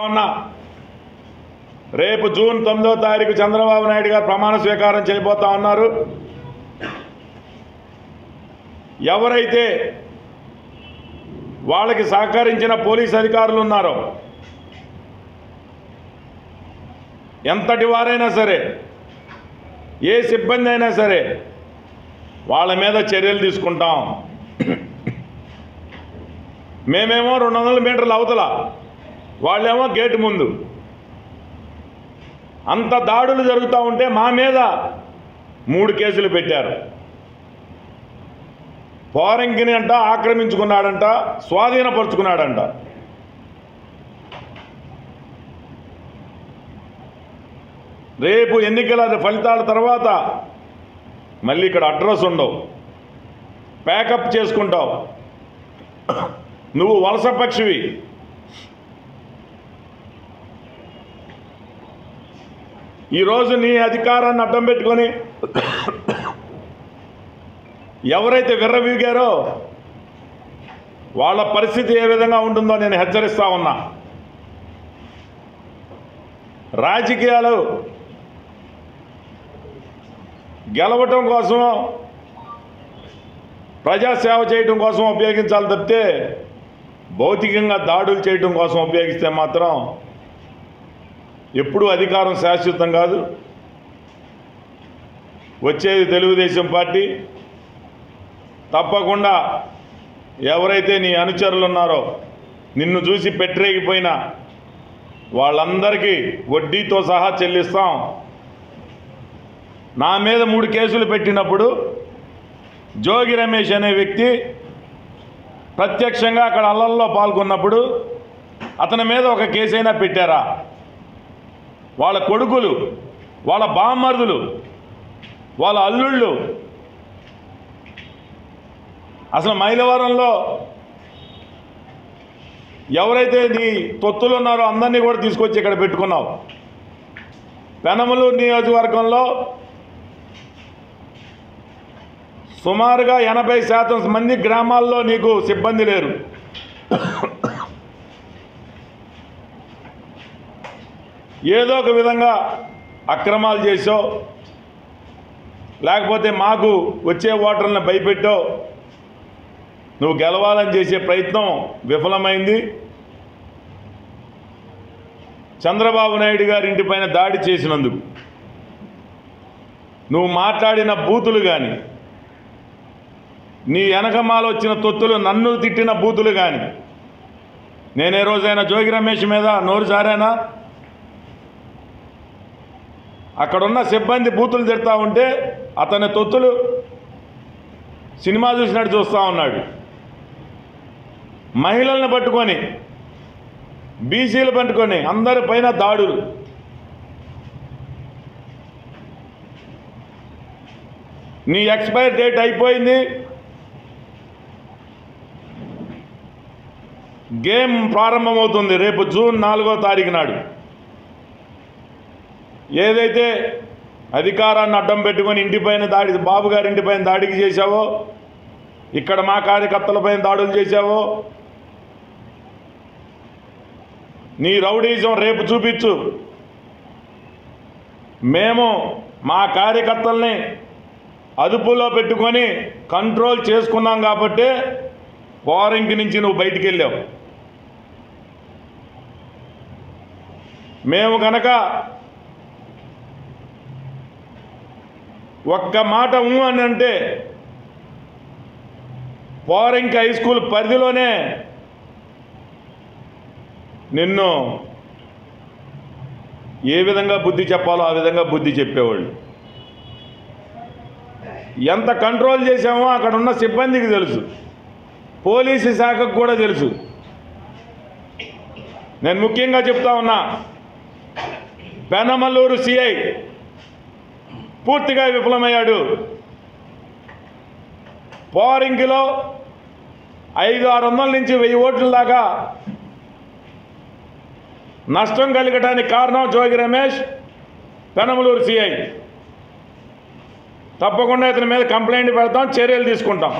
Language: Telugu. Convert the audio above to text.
ఉన్నా రేపు జూన్ 9వ తారీఖు చంద్రబాబు నాయుడు గారు ప్రమాణ స్వీకారం చేయబోతా ఉన్నారు. ఎవరైతే వాళ్ళకి సహకరించిన పోలీస్ అధికారులు ఉన్నారో, ఎంతటి వారైనా సరే, ఏ సిబ్బంది అయినా సరే, వాళ్ళ మీద చర్యలు తీసుకుంటాం. మేమేమో 200 మీటర్ల అవతల, వాళ్ళేమో గేటు ముందు. అంత దాడులు జరుగుతూ ఉంటే మా మీద 3 కేసులు పెట్టారు. పోరంకిని అంట ఆక్రమించుకున్నాడంట, స్వాధీనపరుచుకున్నాడంట. రేపు ఎన్నికల ఫలితాల తర్వాత మళ్ళీ ఇక్కడ అడ్రస్ ఉండవు, ప్యాకప్ చేసుకుంటావు. నువ్వు వలస పక్షివి. ఈరోజు నీ అధికారాన్ని అడ్డం పెట్టుకొని ఎవరైతే విర్రవీగారో వాళ్ళ పరిస్థితి ఏ విధంగా ఉంటుందో నేను హెచ్చరిస్తా ఉన్నా. రాజకీయాలు గెలవటం కోసం, ప్రజాసేవ చేయటం కోసం ఉపయోగించాలి తప్పితే భౌతికంగా దాడులు చేయటం కోసం ఉపయోగిస్తే మాత్రం ఎప్పుడూ అధికారం శాశ్వతం కాదు. వచ్చేది తెలుగుదేశం పార్టీ. తప్పకుండా ఎవరైతే నీ అనుచరులు ఉన్నారో, నిన్ను చూసి పెట్టరేగిపోయినా వాళ్ళందరికీ వడ్డీతో సహా చెల్లిస్తాం. నా మీద 3 కేసులు పెట్టినప్పుడు జోగి రమేష్ అనే వ్యక్తి ప్రత్యక్షంగా అక్కడ అల్లల్లో పాల్గొన్నప్పుడు అతని మీద ఒక కేసైనా పెట్టారా? వాళ్ళ కొడుకులు, వాళ్ళ బామ్మర్దులు, వాళ్ళ అల్లుళ్ళు అసలు మైలవరంలో ఎవరైతే నీ తొత్తులు ఉన్నారో అందరినీ కూడా తీసుకొచ్చి ఇక్కడ పెట్టుకున్నావు. పెనమలూరు నియోజకవర్గంలో సుమారుగా 80% మంది గ్రామాల్లో నీకు సిబ్బంది లేరు. ఏదో ఒక విధంగా అక్రమాలు చేసో, లేకపోతే మాకు వచ్చే ఓటర్లను భయపెట్టో నువ్వు గెలవాలని చేసే ప్రయత్నం విఫలమైంది. చంద్రబాబు నాయుడు గారి ఇంటిపైన దాడి చేసినందుకు నువ్వు మాట్లాడిన బూతులు కానీ, నీ వెనకమాల వచ్చిన తొత్తులు నన్ను తిట్టిన బూతులు కానీ, నేనే రోజైనా జోగి రమేష్ మీద నోరు జారానా? అక్కడున్న సిబ్బంది బూతులు తిడతా ఉంటే అతని తొత్తులు సినిమా చూసినట్టు చూస్తూ ఉన్నాడు. మహిళలను పట్టుకొని, బీసీలు పట్టుకొని అందరిపైన దాడులు. నీ ఎక్స్పైర్ డేట్ అయిపోయింది. గేమ్ ప్రారంభమవుతుంది రేపు జూన్ 4వ తారీఖు నాడు. ఏదైతే అధికారాన్ని అడ్డం పెట్టుకొని ఇంటిపైన దాడి, బాబు గారి ఇంటిపైన దాడికి చేశావో, ఇక్కడ మా కార్యకర్తలపైన దాడులు చేశావో, నీ రౌడీజం రేపు చూపించు. మేము మా కార్యకర్తల్ని అదుపులో పెట్టుకొని కంట్రోల్ చేసుకున్నాం కాబట్టి పోరంకి నుంచి నువ్వు బయటికి వెళ్ళావు. మేము కనుక ఒక్క మాట అని అంటే పోరంకి హై స్కూల్ పరిధిలోనే నిన్ను ఏ విధంగా బుద్ధి చెప్పాలో ఆ విధంగా బుద్ధి చెప్పేవాళ్ళు. ఎంత కంట్రోల్ చేశామో అక్కడ ఉన్న సిబ్బందికి తెలుసు, పోలీసు శాఖకు కూడా తెలుసు. నేను ముఖ్యంగా చెప్తా ఉన్నా, పెనమలూరు సిఐ పూర్తిగా విఫలమయ్యాడు. పోరింకిలో 500-600 నుంచి 1000 ఓట్ల దాకా నష్టం కలగడానికి కారణం జోగి రమేష్, పెనమలూరు సిఐ. తప్పకుండా ఇతని మీద కంప్లైంట్ పెడతాం, చర్యలు తీసుకుంటాం.